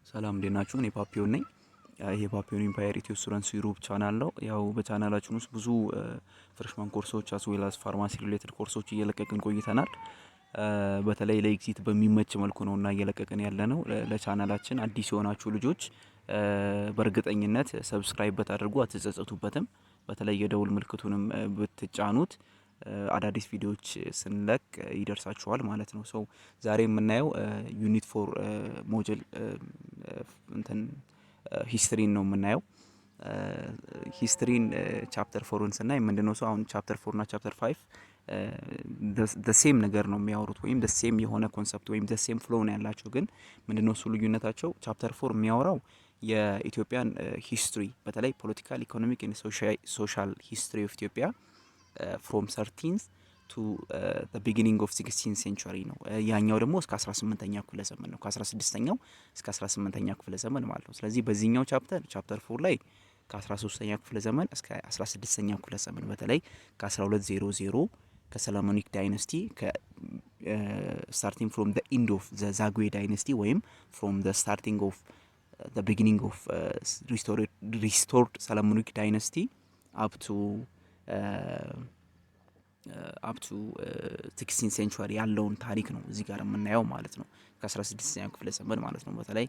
ሰላም እንዴት ናችሁ? እኔ ፓፒዮን ነኝ። ይሄ ፓፒዮን ኢምፓየር ኢንሹራንስ ዩሮፕ ቻናል ነው። ያው በቻናላችን ውስጥ ብዙ ፍሬሽማን ኮርሶች አስዌላስ ፋርማሲ ሪሌትድ ኮርሶች እየለቀቅን ቆይተናል። በተለይ ለኤግዚት በሚመች መልኩ ነውና እየለቀቅን ያለነው። ለቻናላችን አዲስ የሆናችሁ ልጆች በእርግጠኝነት ሰብስክራይብ ብታደርጉ አትጸጸቱበትም። በተለይ የደውል ምልክቱንም ብትጫኑት አዳዲስ ቪዲዮዎች ስንለቅ ይደርሳችኋል ማለት ነው። ሶ ዛሬ የምናየው ዩኒት 4 ሞጁል እንትን ሂስትሪን ነው የምናየው። ሂስትሪን ቻፕተር 4ን ስናይ ምንድነው ሰው አሁን ቻፕተር 4 እና ቻፕተር 5 the same ነገር ነው የሚያወሩት ወይም the same የሆነ ኮንሰፕት ወይም the same flow ነው ያላቸው። ግን ምንድነው እሱ ልዩነታቸው? ቻፕተር 4 የሚያወራው የኢትዮጵያን ሂስትሪ በተለይ ፖለቲካል ኢኮኖሚክ ኤንድ ሶሻል ሂስትሪ ኦፍ ኢትዮጵያ from 13th to the beginning of 16th century ነው። ያኛው ደግሞ እስከ 18ኛው ክፍለ ዘመን ነው። ከ16ኛው እስከ 18ኛው ክፍለ ዘመን ማለት ነው። ስለዚህ በዚህኛው ቻፕተር 4 ላይ ከ13ኛው ክፍለ ዘመን እስከ 16ኛው ክፍለ ዘመን በተለይ ከ1200 ከሰለሞኒክ ዳይነስቲ starting from the end of the ዛጉዌ ዳይነስቲ ወይም from the starting of the beginning of restored Solomonic dynasty up to 16th century ያለውን ታሪክ ነው እዚህ ጋር የምናየው ማለት ነው። ከ16ኛው ክፍለ ዘመን ማለት ነው። በተለይ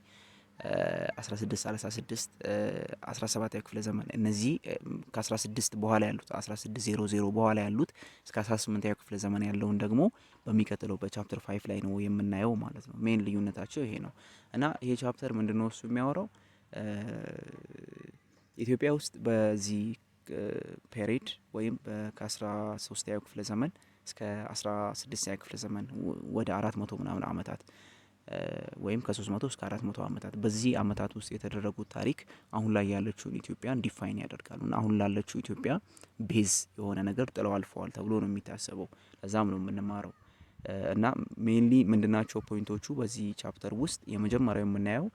1636 17ኛው ክፍለ ዘመን እነዚህ ከ16 በኋላ ያሉት 1600 በኋላ ያሉት እስከ 18ኛው ክፍለ ዘመን ያለውን ደግሞ በሚቀጥለው በቻፕተር 5 ላይ ነው የምናየው ማለት ነው። ሜን ልዩነታቸው ይሄ ነው እና ይሄ ቻፕተር ምንድነው እሱ የሚያወራው ኢትዮጵያ ውስጥ በዚህ ፔሪድ ወይም ከ13ኛው ክፍለ ዘመን እስከ 16ኛው ክፍለ ዘመን ወደ 400 ምናምን አመታት ወይም ከ300 እስከ 400 አመታት በዚህ አመታት ውስጥ የተደረጉት ታሪክ አሁን ላይ ያለችውን ኢትዮጵያን ዲፋይን ያደርጋሉ እና አሁን ላለችው ኢትዮጵያ ቤዝ የሆነ ነገር ጥለው አልፈዋል ተብሎ ነው የሚታሰበው። ለዛም ነው የምንማረው እና ሜንሊ ምንድናቸው ፖይንቶቹ በዚህ ቻፕተር ውስጥ የመጀመሪያው የምናየው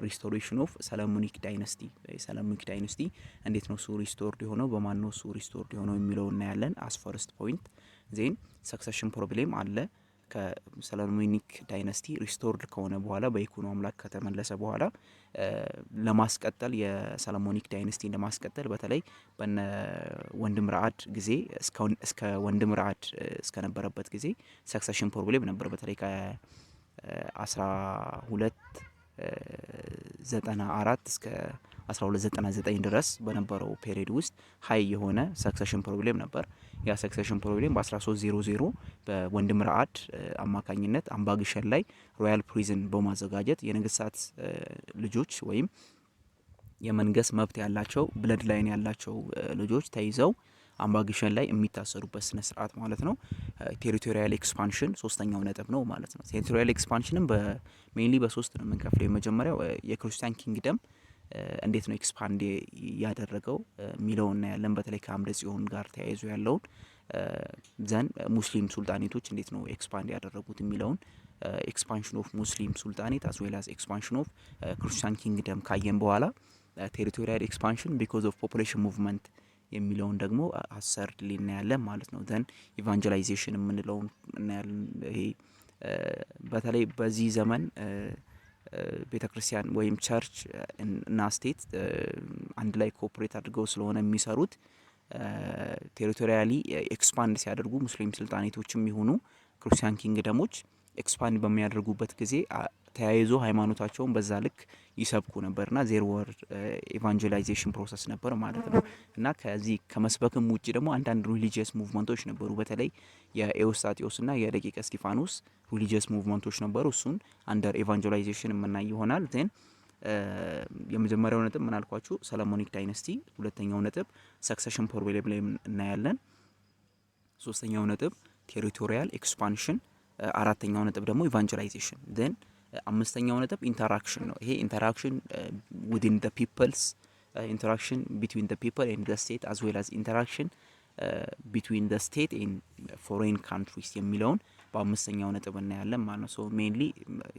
ሪስቶሬሽን ኦፍ ሰለሞኒክ ዳይነስቲ ሰለሞኒክ ዳይነስቲ እንዴት ነው ሱ ሪስቶርድ የሆነው በማን ነው ሱ ሪስቶርድ የሆነው የሚለው እናያለን አስ ፈርስት ፖይንት። ዜን ሰክሰሽን ፕሮብሌም አለ ከሰለሞኒክ ዳይነስቲ ሪስቶርድ ከሆነ በኋላ በኢኮኖ አምላክ ከተመለሰ በኋላ ለማስቀጠል የሰለሞኒክ ዳይነስቲን ለማስቀጠል በተለይ በነ ወንድም ረአድ ጊዜ እስከ ወንድም ረአድ እስከነበረበት ጊዜ ሰክሰሽን ፕሮብሌም ነበር። በተለይ ከ1294 እስከ 1299 ድረስ በነበረው ፔሪድ ውስጥ ሀይ የሆነ ሰክሰሽን ፕሮብሌም ነበር። ያ ሰክሰሽን ፕሮብሌም በ1300 በወንድም ረአድ አማካኝነት አምባግሸን ላይ ሮያል ፕሪዝን በማዘጋጀት የነገስታት ልጆች ወይም የመንገስ መብት ያላቸው ብለድ ላይን ያላቸው ልጆች ተይዘው አምባግሸን ላይ የሚታሰሩበት ስነ ስርዓት ማለት ነው። ቴሪቶሪያል ኤክስፓንሽን ሶስተኛው ነጥብ ነው ማለት ነው። ቴሪቶሪያል ኤክስፓንሽንም በሜንሊ በሶስት ነው የምንከፍለው። የመጀመሪያው የክርስቲያን ኪንግደም እንዴት ነው ኤክስፓንድ ያደረገው ሚለውን እናያለን። በተለይ ከአምደ ጽዮን ጋር ተያይዞ ያለውን ዘን ሙስሊም ሱልጣኔቶች እንዴት ነው ኤክስፓንድ ያደረጉት የሚለውን ኤክስፓንሽን ኦፍ ሙስሊም ሱልጣኔት አስ ዌል አስ ኤክስፓንሽን ኦፍ ክርስቲያን ኪንግደም ካየን በኋላ ቴሪቶሪያል ኤክስፓንሽን ቢኮዝ ኦፍ ፖፑሌሽን ሙቭመንት የሚለውን ደግሞ አሰርድ እናያለን ማለት ነው። ዘን ኢቫንጀላይዜሽን የምንለውን እናያለን። ይሄ በተለይ በዚህ ዘመን ቤተክርስቲያን ወይም ቸርች እና ስቴት አንድ ላይ ኮኦፕሬት አድርገው ስለሆነ የሚሰሩት ቴሪቶሪያሊ ኤክስፓንድ ሲያደርጉ ሙስሊም ስልጣኔቶችም ይሁኑ ክርስቲያን ኪንግደሞች ኤክስፓንድ በሚያደርጉበት ጊዜ ተያይዞ ሃይማኖታቸውን በዛ ልክ ይሰብኩ ነበርና ዜር ወር ኢቫንጀላይዜሽን ፕሮሰስ ነበር ማለት ነው። እና ከዚህ ከመስበክም ውጪ ደግሞ አንዳንድ ሪሊጂየስ ሙቭመንቶች ነበሩ። በተለይ የኤዎስጣቴዎስ እና የደቂቀ እስጢፋኖስ ሪሊጂየስ ሙቭመንቶች ነበሩ። እሱን አንደር ኢቫንጀላይዜሽን የምናይ ይሆናል። ዜን የመጀመሪያው ነጥብ ምን አልኳችሁ? ሰለሞኒክ ዳይነስቲ። ሁለተኛው ነጥብ ሰክሰሽን ፕሮብሌም ላይ እናያለን። ሶስተኛው ነጥብ ቴሪቶሪያል ኤክስፓንሽን፣ አራተኛው ነጥብ ደግሞ ኢቫንጀላይዜሽን። ዜን አምስተኛው ነጥብ ኢንተራክሽን ነው። ይሄ ኢንተራክሽን within the peoples interaction between the people and the state as well as interaction between the state and foreign countries የሚለውን በአምስተኛው ነጥብ እናያለን ማለት ነው። ሶ ሜንሊ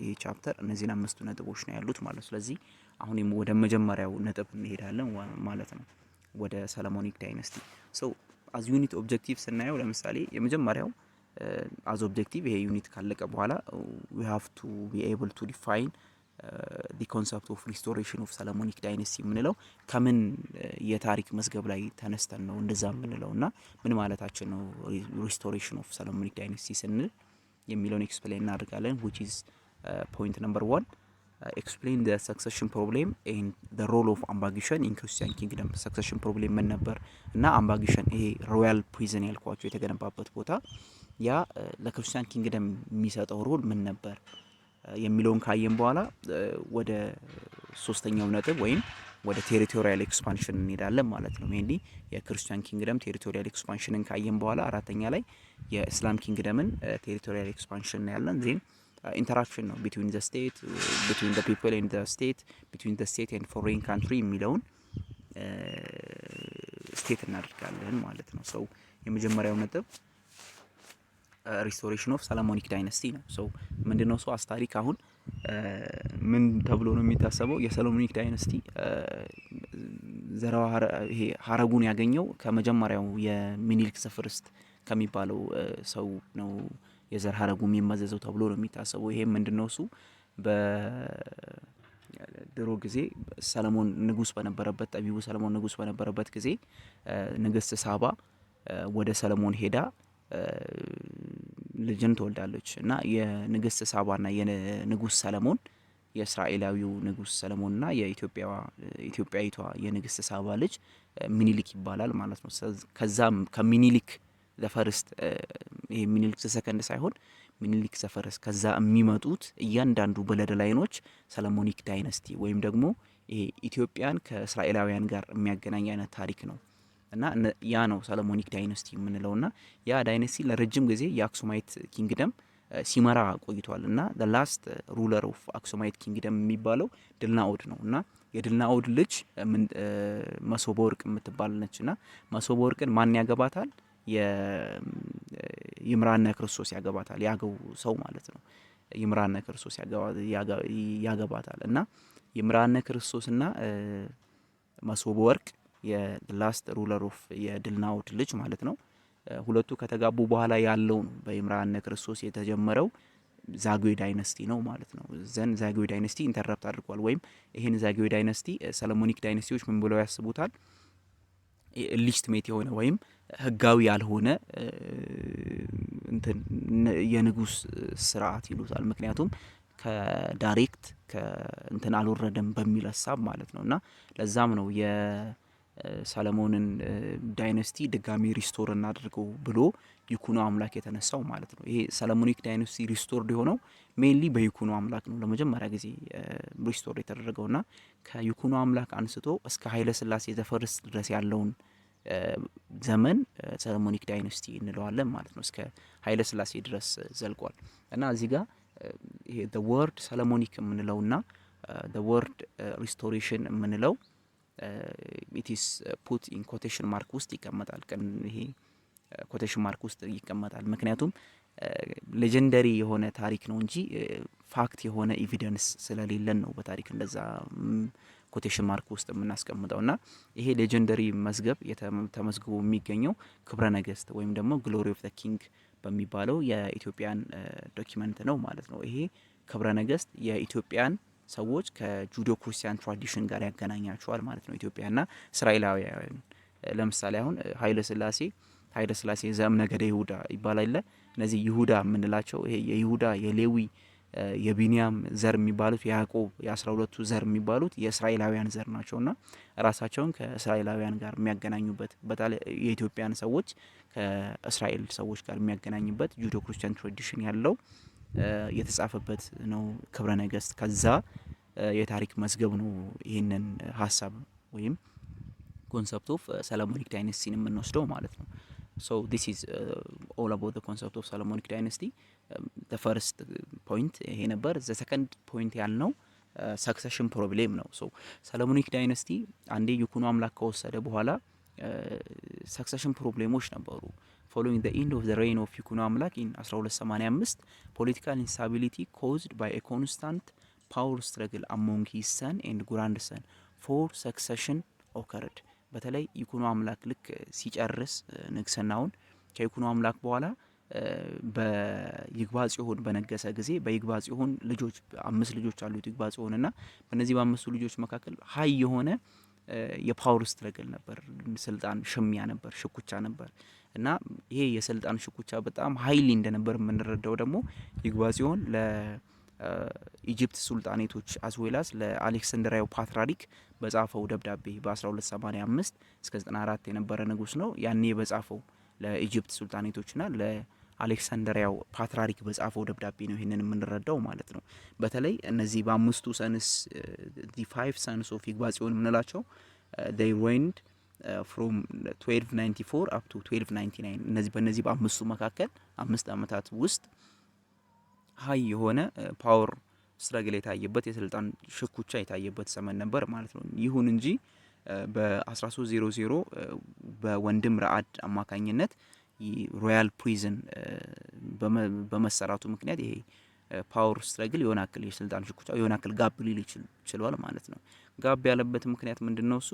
ይሄ ቻፕተር እነዚህን አምስቱ ነጥቦች ነው ያሉት ማለት ነው። ስለዚህ አሁን ወደ መጀመሪያው ነጥብ እንሄዳለን ማለት ነው፣ ወደ ሰለሞኒክ ዳይነስቲ። ሶ as unit objective ስናየው ለምሳሌ የመጀመሪያው as objective ይሄ ዩኒት ካለቀ በኋላ we have to be able to define the concept of restoration of Solomonic dynasty የምንለው ከምን የታሪክ መዝገብ ላይ ተነስተን ነው እንደዛ የምንለውና ምን ማለታችን ነው restoration of Solomonic dynasty ስንል የሚለውን ኤክስፕሌን እናደርጋለን which is point number 1 explain the succession problem and the role of ambiguation in Christian kingdom succession problem ምን ነበር እና ambiguation ይሄ royal prison ያልኳቸው የተገነባበት ቦታ ያ ለክርስቲያን ኪንግደም የሚሰጠው ሮል ምን ነበር የሚለውን ካየን በኋላ ወደ ሶስተኛው ነጥብ ወይም ወደ ቴሪቶሪያል ኤክስፓንሽን እንሄዳለን ማለት ነው ሜንሊ የክርስቲያን ኪንግደም ቴሪቶሪያል ኤክስፓንሽንን ካየን በኋላ አራተኛ ላይ የእስላም ኪንግደምን ቴሪቶሪያል ኤክስፓንሽን ያለን ዜን ኢንተራክሽን ነው between the state between the people and the state between the state and foreign country የሚለውን ስቴት እናደርጋለን ማለት ነው ሶ የመጀመሪያው ነጥብ restoration of Solomonic dynasty ነው ሶ ምንድነው ሶ አስታሪክ አሁን ምን ተብሎ ነው የሚታሰበው የሶሎሞኒክ ዳይናስቲ ዘራው ይሄ ሀረጉን ያገኘው ከመጀመሪያው የሚኒሊክ ዘፈርስት ከሚባለው ሰው ነው የዘር ሀረጉ የሚመዘዘው ተብሎ ነው የሚታሰበው ይሄ ምንድነው እሱ በድሮ ጊዜ ሰለሞን ንጉስ በነበረበት ጠቢቡ ሰለሞን ንጉስ በነበረበት ጊዜ ንግስት ሳባ ወደ ሰለሞን ሄዳ ልጅን ትወልዳለች እና የንግስት ሳባና የንጉስ ሰለሞን የእስራኤላዊው ንጉስ ሰለሞንና የኢትዮጵያዊቷ የንግስት ሳባ ልጅ ሚኒሊክ ይባላል ማለት ነው ከዛም ከሚኒሊክ ዘፈርስት ይሄ ሚኒሊክ ዘሰከንድ ሳይሆን ሚኒሊክ ዘፈርስት ከዛ የሚመጡት እያንዳንዱ በለደላይኖች ሰሎሞኒክ ዳይናስቲ ወይም ደግሞ ይሄ ኢትዮጵያን ከእስራኤላውያን ጋር የሚያገናኝ አይነት ታሪክ ነው እና ያ ነው ሰሎሞኒክ ዳይናስቲ የምንለውና ያ ዳይናስቲ ለረጅም ጊዜ የአክሱማይት ኪንግደም ሲመራ ቆይቷል እና the last ruler of አክሱማይት ኪንግደም የሚባለው ድልናኦድ ነው እና የድልናኦድ ልጅ መሶበ ወርቅ የምትባል ነችና መሶበ ወርቅን ማን ያገባታል ይምራነ ክርስቶስ ያገባታል ያገው ሰው ማለት ነው ይምራነ ክርስቶስ ያገባታል እና ይምራነ ክርስቶስና መሶበ ወርቅ የላስት ሩለር ኦፍ የድልናኦድ ልጅ ማለት ነው ሁለቱ ከተጋቡ በኋላ ያለው ነው በይምራነ ክርስቶስ የተጀመረው ዛጉዌ ዳይናስቲ ነው ማለት ነው ዘን ዛጉዌ ዳይናስቲ ኢንተረፕት አድርጓል ወይም ይሄን ዛጉዌ ዳይናስቲ ሰሎሞኒክ ዳይናስቲዎች ምን ብለው ያስቡታል ሊጅቲሜት የሆነ ወይም ህጋዊ ያልሆነ እንትን የንጉስ ስርዓት ይሉታል ምክንያቱም ከዳይሬክት ከእንትን አልወረደም በሚል ሐሳብ ማለት ነውና ለዛም ነው የሰሎሞንን ዳይናስቲ ድጋሚ ሪስቶር እናድርገው ብሎ ይኩኖ አምላክ የተነሳው ማለት ነው ይሄ ሰሎሞኒክ ዳይናስቲ ሪስቶርድ የሆነው ሜንሊ በይኩኖ አምላክ ነው ለመጀመሪያ ጊዜ ሪስቶር የተደረገውና ከይኩኖ አምላክ አንስቶ እስከ ኃይለ ሥላሴ ዘፈርስት ድረስ ያለውን ዘመን ሰሎሞኒክ ዳይናስቲ እንለዋለን ማለት ነው እስከ ኃይለ ሥላሴ ድረስ ዘልቋል እና እዚህ ጋር ይሄ the word ሰሎሞኒክ የምንለውና the word restoration የምንለው it is put in quotation mark ውስጥ ይቀመጣል ይሄ quotation mark ውስጥ ይቀመጣል ምክንያቱም ሌጀንደሪ የሆነ ታሪክ ነው እንጂ ፋክት የሆነ ኤቪደንስ ስለሌለን ነው በታሪክ እንደዛ quotation mark ውስጥ የምናስቀምጠውና ይሄ ሌጀንደሪ መዝገብ ተመዝግቦ የሚገኘው ክብረ ነገስት ወይም ደግሞ ግሎሪ ኦፍ ዘ ኪንግ በሚባለው የኢትዮጵያን ዶክመንት ነው ማለት ነው ይሄ ክብረ ነገስት የኢትዮጵያን ሰዎች ከጁዶ ክርስቲያን ትራዲሽን ጋር ያገናኛቸዋል ማለት ነው ኢትዮጵያና እስራኤላውያን ለምሳሌ አሁን ኃይለ ሥላሴ ዘእምነገደ ይሁዳ ይባላል እነዚህ ይሁዳ የምንላቸው ይሄ የይሁዳ የሌዊ የቢንያም ዘር የሚባሉት ያዕቆብ የ12ቱ ዘር የሚባሉት የእስራኤላውያን ዘር ናቸውና ራሳቸውን ከእስራኤላውያን ጋር የሚያገናኙበት በጣም የኢትዮጵያን ሰዎች ከእስራኤል ሰዎች ጋር የሚያገናኙበት ጁዶ ክርስቲያን ትራዲሽን ያለው የተጻፈበት ነው ክብረ ነገስት ከዛ የታሪክ መዝገብ ነው ይሄንን ሐሳብ ወይም ኮንሰፕት ኦፍ ሰሎሞኒክ ዳይናስቲን የምንወስደው ማለት ነው so this is all about the concept of Solomonic dynasty the first point ይሄ ነበር the second point ያልነው succession problem ነው so Solomonic dynasty አንዴ ይኩኖ አምላክ ከወሰደ በኋላ succession problemዎች ነበሩ following the end of the reign of ይኩኖ አምላክ in 1285 political instability caused by a constant power struggle among his son and grandson for succession occurred በተለይ ይኩኖ አምላክ ልክ ሲጨርስ ንግስናውን ከይኩኖ አምላክ በኋላ በይግባጽዮን በነገሰ ጊዜ በይግባጽዮን ልጆች 5 ልጆች አሉት ይግባጽዮንና በእነዚህ በአምስቱ ልጆች መካከል ሀይ የሆነ የፓወር ስትረግል ነበር፣ ስልጣን ሽሚያ ነበር፣ ሽኩቻ ነበር እና ይሄ የስልጣን ሽኩቻ በጣም ሀይሊ እንደነበር የምንረዳው ደግሞ ይግባጽዮን ለኢጂፕት ሱልጣኔቶች አዝዌላስ ለአሌክሳንድሪያው ፓትርያርክ በጻፈው ደብዳቤ በ1285 እስከ 94 የነበረ ንጉስ ነው። ያኔ በጻፈው ለኢጂፕት ሱልጣኔቶችና ለአሌክሳንድሪያው ፓትርያርክ በጻፈው ደብዳቤ ነው ይሄንን የምንረዳው ማለት ነው። በተለይ እነዚህ በአምስቱ ሰንስ the 5 sons of ይግባጽዮን የምንላቸው they reigned from 1294 up to 1299 እነዚህ በእነዚህ በአምስቱ መካከል 5 አመታት ውስጥ ሀይ የሆነ ፓወር ስትረግል የታየበት የስልጣን ሽኩቻ የታየበት ዘመን ነበር ማለት ነው። ይሁን እንጂ በ1300 በወንድም ረአድ አማካኝነት ሮያል ፕሪዝን በመሰራቱ ምክንያት ይሄ ፓወር ስትረግል የሆናክል የስልጣን ሽኩቻ የሆናክል ጋብ ሊል ይችላል ማለት ነው። ጋብ ያለበት ምክንያት ምንድነው? እሱ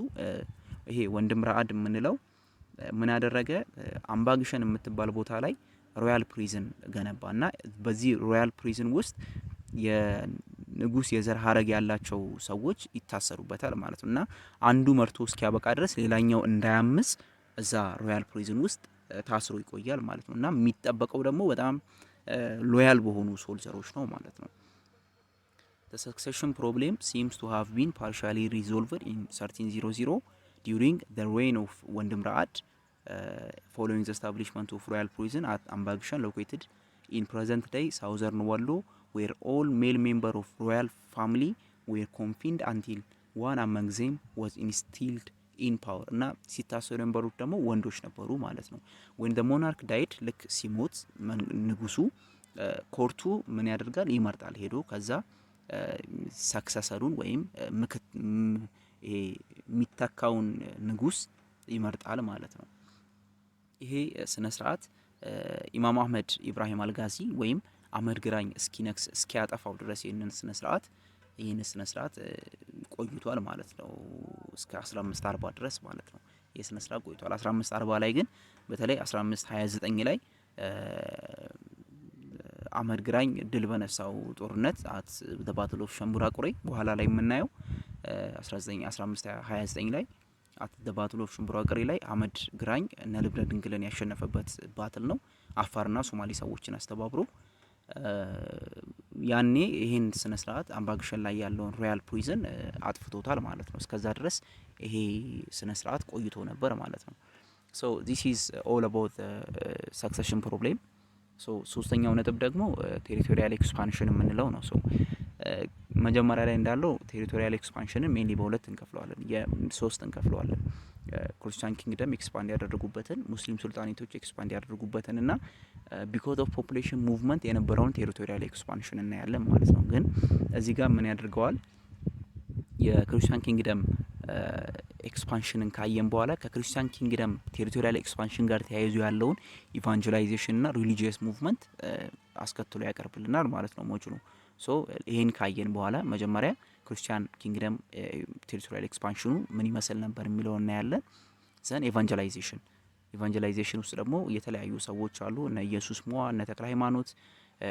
ይሄ ወንድም ረአድ የምንለው ምን ያደረገ አምባግሸን የምትባል ቦታ ላይ ሮያል ፕሪዝን ገነባና በዚህ ሮያል ፕሪዝን ውስጥ የንጉስ የዘር ሀረግ ያላቸው ሰዎች ይታሰሩበታል ማለት ነውና አንዱ መርቶ እስኪያበቃ ድረስ ሌላኛው እንዳያምጽ እዛ ሮያል ፕሪዝን ውስጥ ታስሮ ይቆያል ማለት ነውና የሚጠበቀው ደግሞ በጣም ሎያል በሆኑ ሶልጀሮች ነው ማለት ነው። The succession problem seems to have been partially resolved in 1300 during the reign of ወንድም ረአድ following the establishment of royal prison at Ambagshan located in present day southern Wallo where all male member of royal family were confined until one among them was instilled in power እና ሲታሰሩ የነበሩት ደግሞ ወንዶች ነበሩ ማለት ነው። when the monarch died ልክ ሲሞት ንጉሱ ኮርቱ ምን ያደርጋል? ይመርጣል ሄዶ ከዛ ሰክሰሰሩን ወይም የሚተካውን ንጉስ ይመርጣል ማለት ነው። ይሄ ስነ ስርዓት ኢማም አህመድ ኢብራሂም አልጋዚ ወይም አህመድ ግራኝ እስኪነክስ እስኪያጠፋው ድረስ ይሄንን ስነ ስርዓት ቆይቷል ማለት ነው። እስከ 1540 ድረስ ማለት ነው ይሄ ስነ ስርዓት ቆይቷል። 1540 ላይ ግን በተለይ 1529 ላይ አህመድ ግራኝ ድል በነሳው ጦርነት አት the battle of ሸምቡራ ቁሬ በኋላ ላይ የምናየው 1529 ላይ አት the battle of ሸምቡራ ቁሬ ላይ አህመድ ግራኝ እነ ልብነ ድንግልን ያሸነፈበት ባትል ነው። አፋርና ሶማሌ ሰዎችን አስተባብሮ ያኔ ይሄን ስነ ስርዓት አምባግሸን ላይ ያለውን ሮያል ፕሪዝን አጥፍቶታል ማለት ነው። እስከዛ ድረስ ይሄ ስነ ስርዓት ቆይቶ ነበር ማለት ነው። so this is all about the succession problem. so ሶስተኛው ነጥብ ደግሞ ቴሪቶሪያል ኤክስፓንሽን የምንለው ነው። so መጀመሪያ ላይ እንዳለው ቴሪቶሪያል ኤክስፓንሽንን ሜንሊ በሁለት እንከፍለዋለን፣ የሶስት እንከፍለዋለን። ክርስቲያን ኪንግደም ኤክስፓንድ ያደረጉበትን፣ ሙስሊም ሱልጣኔቶች ኤክስፓንድ ያደረጉበትን እና ቢኮዝ ኦፍ ፖፑሌሽን ሙቭመንት የነበረውን ቴሪቶሪያል ኤክስፓንሽን እናያለን ማለት ነው። ግን እዚህ ጋር ምን ያደርገዋል? የክርስቲያን ኪንግደም ኤክስፓንሽንን ካየን በኋላ ከክርስቲያን ኪንግደም ቴሪቶሪያል ኤክስፓንሽን ጋር ተያይዞ ያለውን ኢቫንጀላይዜሽን እና ሪሊጂየስ ሙቭመንት አስከትሎ ያቀርብልናል ማለት ነው ሞጁሉ። ሶ ይሄን ካየን በኋላ መጀመሪያ ክርስቲያን ኪንግደም ቴሪቶሪያል ኤክስፓንሽኑ ምን ይመስል ነበር የሚለው እናያለን። ዘን ኢቫንጀላይዜሽን ውስጥ ደግሞ የተለያዩ ሰዎች አሉ፣ እነ ኢየሱስ ሞዓ፣ እነ ተክለ ሃይማኖት፣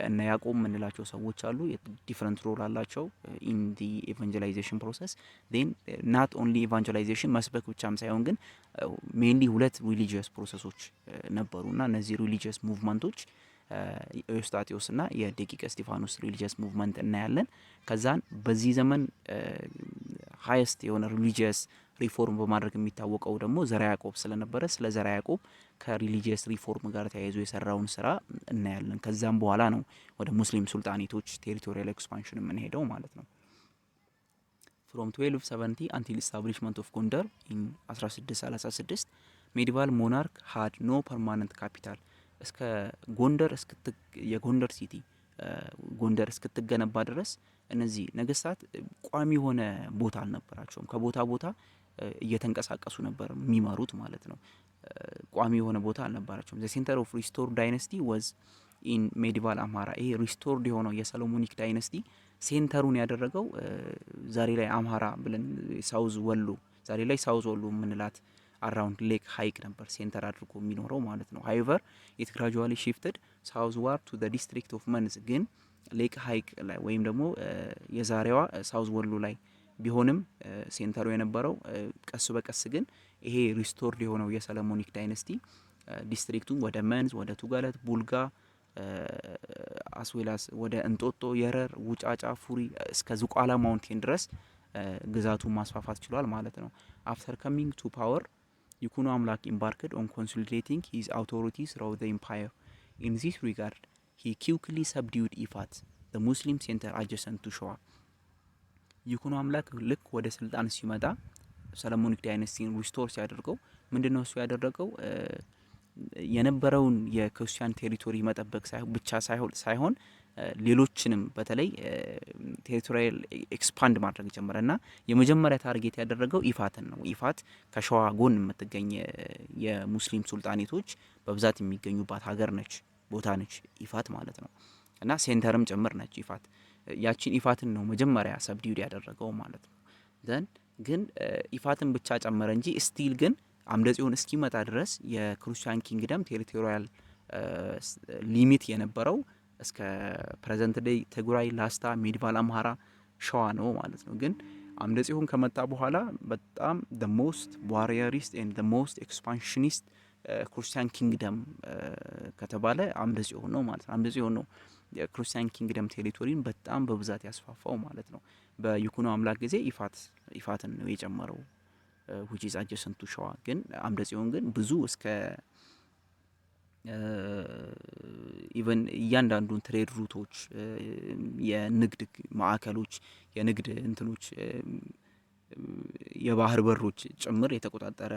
እነ ያዕቆብ የምንላቸው ሰዎች አሉ። ዲፈረንት ሮል አላቸው ኢን ዲ ኢቫንጀላይዜሽን ፕሮሰስ። ዜን ናት ኦንሊ ኢቫንጀላይዜሽን መስበክ ብቻም ሳይሆን ግን ሜንሊ ሁለት ሪሊጂየስ ፕሮሰሶች ነበሩና እነዚህ ሪሊጂየስ ሙቭመንቶች ኤዎስጣቴዎስ እና የደቂቀ እስጢፋኖስ ሪሊጂየስ ሙቭመንት እናያለን። ከዛን በዚህ ዘመን ሃይስት የሆነ ሪሊጂየስ ሪፎርም በማድረግ የሚታወቀው ደግሞ ዘርዓ ያዕቆብ ስለነበረ ስለ ዘርዓ ያዕቆብ ከሪሊጂየስ ሪፎርም ጋር ተያይዞ የሰራውን ስራ እናያለን። ከዛም በኋላ ነው ወደ ሙስሊም ሱልጣኔቶች ቴሪቶሪያል ኤክስፓንሽን የምንሄደው ማለት ነው። from 1270 until establishment of Gondar in 1636 medieval monarch had no permanent capital እስከ ጎንደር የጎንደር ሲቲ ጎንደር እስክትገነባ ድረስ እነዚህ ነገስታት ቋሚ የሆነ ቦታ አልነበራቸውም። ከቦታ ቦታ እየተንቀሳቀሱ ነበር የሚመሩት ማለት ነው። ቋሚ የሆነ ቦታ አልነበራቸውም። the center of restored dynasty was in medieval አምሃራ። ይሄ ሪስቶርድ የሆነው የሰሎሞኒክ ዳይነስቲ ሴንተሩን ያደረገው ዛሬ ላይ አምሃራ ብለን ሳውዝ ወሎ ዛሬ ላይ ሳውዝ ወሎ የምንላት አራውንድ ሌክ ሀይቅ ነበር ሴንተር አድርጎ የሚኖረው ማለት ነው። ሃይቨር ኢት ግራጁዋሊ ሺፍትድ ሳውዝ ዋርድ ቱ ዘ ዲስትሪክት ኦፍ መንዝ ግን ሌክ ሀይቅ ላይ ወይም ደግሞ የዛሬዋ ሳውዝ ወሎ ላይ ቢሆንም ሴንተሩ የነበረው ቀስ በቀስ ግን ይሄ ሪስቶርድ የሆነው የሰለሞኒክ ዳይነስቲ ዲስትሪክቱን ወደ መንዝ ወደ ቱጋለት ቡልጋ አስዌላስ ወደ እንጦጦ የረር ውጫጫ ፉሪ እስከ ዝቋላ ማውንቴን ድረስ ግዛቱን ማስፋፋት ችሏል ማለት ነው። አፍተር ካሚንግ ቱ ፓወር ይኩኖ አምላክ ኢምባርክድ ኦን ኮንሶሊዴቲንግ ሂዝ አውቶሪቲ ስራው ዘ ኢምፓየር ኢን ዚስ ሪጋርድ ሂ ኪውክሊ ሰብዲዩድ ኢፋት ዘ ሙስሊም ሴንተር አጀሰንት ቱ ሸዋ። ይኩኖ አምላክ ልክ ወደ ስልጣን ሲመጣ ሰለሞኒክ ዳይነስቲን ሪስቶር ሲያደርገው ምንድነው እሱ ያደረገው የነበረውን የክርስቲያን ቴሪቶሪ መጠበቅ ብቻ ሳይሆን ሌሎችንም በተለይ ቴሪቶሪያል ኤክስፓንድ ማድረግ ጀመረና የመጀመሪያ ታርጌት ያደረገው ኢፋትን ነው። ኢፋት ከሸዋ ጎን የምትገኝ የሙስሊም ሱልጣኔቶች በብዛት የሚገኙባት ሀገር ነች፣ ቦታ ነች ኢፋት ማለት ነው። እና ሴንተርም ጭምር ነች ኢፋት። ያቺን ኢፋትን ነው መጀመሪያ ሰብዲዩድ ያደረገው ማለት ነው። ዘን ግን ኢፋትን ብቻ ጨመረ እንጂ ስቲል ግን አምደ ጽዮን እስኪመጣ ድረስ የክርስቲያን ኪንግደም ቴሪቶሪያል ሊሚት የነበረው እስከ ፕሬዘንት ዴይ ትግራይ፣ ላስታ፣ ሚድቫል አምሃራ፣ ሸዋ ነው ማለት ነው። ግን አምደ ጽዮን ከመጣ በኋላ በጣም the most warriorist and the most expansionist ክርስቲያን ኪንግደም ከተባለ አምደ ጽዮን ነው ማለት ነው። አምደ ጽዮን ነው የክርስቲያን ኪንግደም ቴሪቶሪን በጣም በብዛት ያስፋፋው ማለት ነው። በይኩኖ አምላክ ጊዜ ኢፋትን ነው የጨመረው which is adjacent to ሸዋ። ግን አምደ ጽዮን ግን ብዙ እስከ ኢቨን እያንዳንዱን ትሬድ ሩቶች የንግድ ማዕከሎች የንግድ እንትኖች የባህር በሮች ጭምር የተቆጣጠረ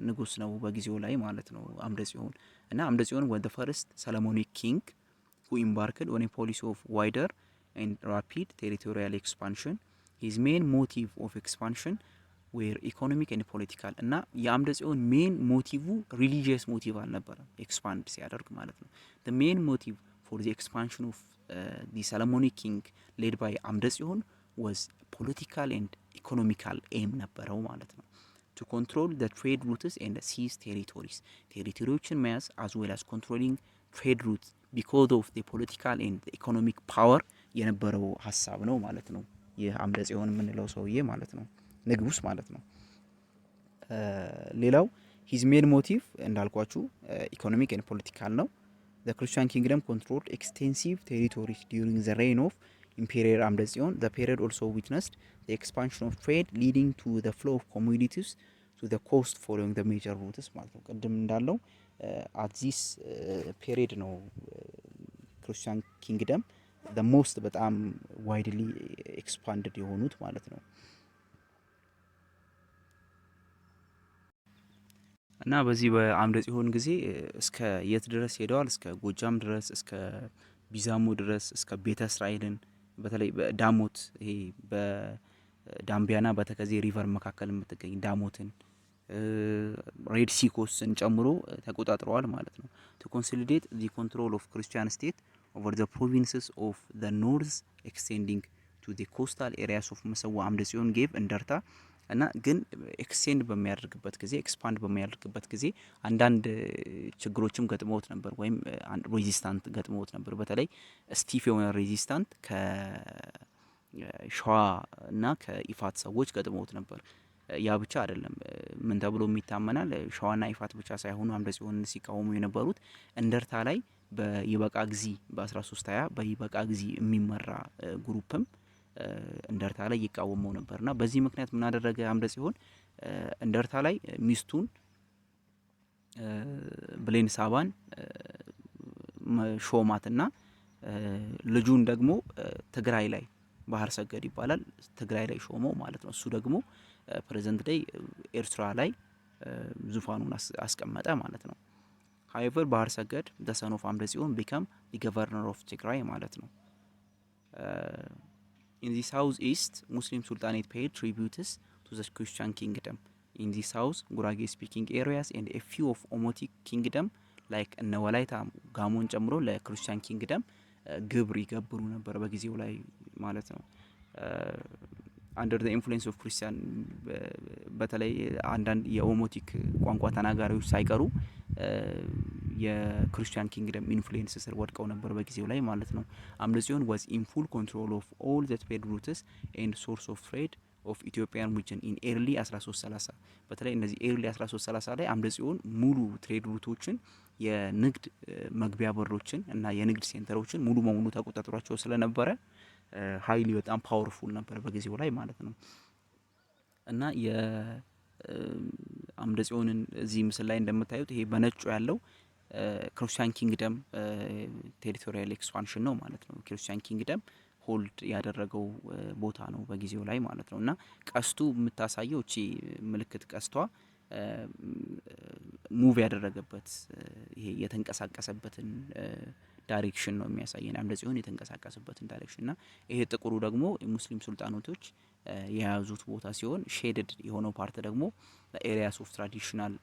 ንጉስ ነው በጊዜው ላይ ማለት ነው አምደ ጽዮን። እና አምደ ጽዮን was the first Solomonic king who embarked on a policy of wider and rapid territorial expansion. His main motive of expansion were economic and political እና የአምደ ጽዮን ሜን ሞቲቭ ሪሊጂየስ ሞቲቭ አልነበረም ኤክስፓንድ ሲያደርግ ማለት ነው። the main motive for the expansion of the Solomonic king led by አምደ ጽዮን was political and economical aim ነበረው ማለት ነው። to control the trade routes and seize territories ቴሪቶሪዎችን መያዝ as well as controlling trade routes because of the political and the economic power የነበረው ሀሳብ ነው ማለት ነው። ይህ አምደ ጽዮን የምንለው ሰውዬ ማለት ነው ንጉስ ማለት ነው። ሌላው ሂዝ ሜን ሞቲቭ እንዳልኳችሁ ኢኮኖሚክ ኤንድ ፖለቲካል ነው። the Christian kingdom controlled extensive territories during the reign of Imperial አምደ ጽዮን. the period also witnessed the expansion of trade leading to the flow of commodities to the coast following the major routes ማለት ነው። ቅድም እንዳለው at this period ነው ክርስቲያን ኪንግደም the most በጣም widely expanded የሆኑት ማለት ነው። እና በዚህ በአምደ ጽዮን ጊዜ እስከ የት ድረስ ሄደዋል? እስከ ጎጃም ድረስ፣ እስከ ቢዛሞ ድረስ፣ እስከ ቤተ እስራኤልን በተለይ በዳሞት ይሄ በዳምቢያና በተከዜ ሪቨር መካከል የምትገኝ ዳሞትን ሬድ ሲ ኮስትን ጨምሮ ተቆጣጥረዋል ማለት ነው። to consolidate the control of Christian state over the provinces of the north extending to the coastal areas of መሰዋ አምደ ጽዮን gave እንደርታ እና ግን ኤክስቴንድ በሚያደርግበት ጊዜ ኤክስፓንድ በሚያደርግበት ጊዜ አንዳንድ ችግሮችም ገጥመውት ነበር ወይም ሬዚስታንት ገጥመውት ነበር። በተለይ ስቲፍ የሆነ ሬዚስታንት ከሸዋ እና ከኢፋት ሰዎች ገጥመውት ነበር። ያ ብቻ አይደለም ምን ተብሎ የሚታመናል ሸዋና ኢፋት ብቻ ሳይሆኑ አምደ ጽዮን ሲቃወሙ የነበሩት እንደርታ ላይ በይበቃ ጊዜ በ1320 በይበቃ ጊዜ የሚመራ ግሩፕም እንደርታ ላይ ይቃወመው ነበርና በዚህ ምክንያት ምን አደረገ አምደ ጽዮን እንደርታ ላይ ሚስቱን ብሌን ሳባን ሾማትና ልጁን ደግሞ ትግራይ ላይ ባህር ሰገድ ይባላል ትግራይ ላይ ሾመው ማለት ነው። እሱ ደግሞ ፕሬዘንት ዴይ ኤርትራ ላይ ዙፋኑን አስቀመጠ ማለት ነው። however ባህር ሰገድ the son of አምደ ጽዮን became the governor of ትግራይ ማለት ነው። in the south east Muslim Sultanate paid tributes to the Christian kingdom. in the south ጉራጌ speaking areas and a few of Omotic kingdom like እነ ወላይታ ጋሞን ጨምሮ ለክርስቲያን ኪንግደም ግብር ይገብሩ ነበር በጊዜው ላይ ማለት ነው። አንደር ዘ ኢንፍሉዌንስ ኦፍ ክርስቲያን በተለይ አንዳንድ የኦሞቲክ ቋንቋ ተናጋሪዎች ሳይቀሩ የክርስቲያን ኪንግደም ኢንፍሉዌንስ ስር ወድቀው ነበር በጊዜው ላይ ማለት ነው። አምደ ጽዮን ዋዝ ኢን ፉል ኮንትሮል ኦፍ ኦል ዘ ትሬድ ሩትስ ኤንድ ሶርስ ኦፍ ትሬድ ኦፍ ኢትዮጵያን ሪጅን ኢን ኤርሊ 1330 በተለይ እነዚህ ኤርሊ 1330 ላይ አምደ ጽዮን ሙሉ ትሬድ ሩቶችን የንግድ መግቢያ በሮችን እና የንግድ ሴንተሮችን ሙሉ በሙሉ ተቆጣጥሯቸው ስለነበረ ሀይሊ በጣም ፓወርፉል ነበር በጊዜው ላይ ማለት ነው። እና የአምደ ጽዮንን እዚህ ምስል ላይ እንደምታዩት ይሄ በነጩ ያለው ክርስቲያን ኪንግደም ቴሪቶሪያል ኤክስፓንሽን ነው ማለት ነው። ክርስቲያን ኪንግደም ሆልድ ያደረገው ቦታ ነው በጊዜው ላይ ማለት ነው። እና ቀስቱ የምታሳየው እቺ ምልክት ቀስቷ ሙቭ ያደረገበት ይሄ የተንቀሳቀሰበትን ዳይሬክሽን ነው የሚያሳየን። አምደ ጽዮን የተንቀሳቀሰበትን ዳይሬክሽን እና ይሄ ጥቁሩ ደግሞ የሙስሊም ሱልጣኖቶች የያዙት ቦታ ሲሆን ሼድድ የሆነው ፓርት ደግሞ ኤሪያስ ኦፍ ትራዲሽናል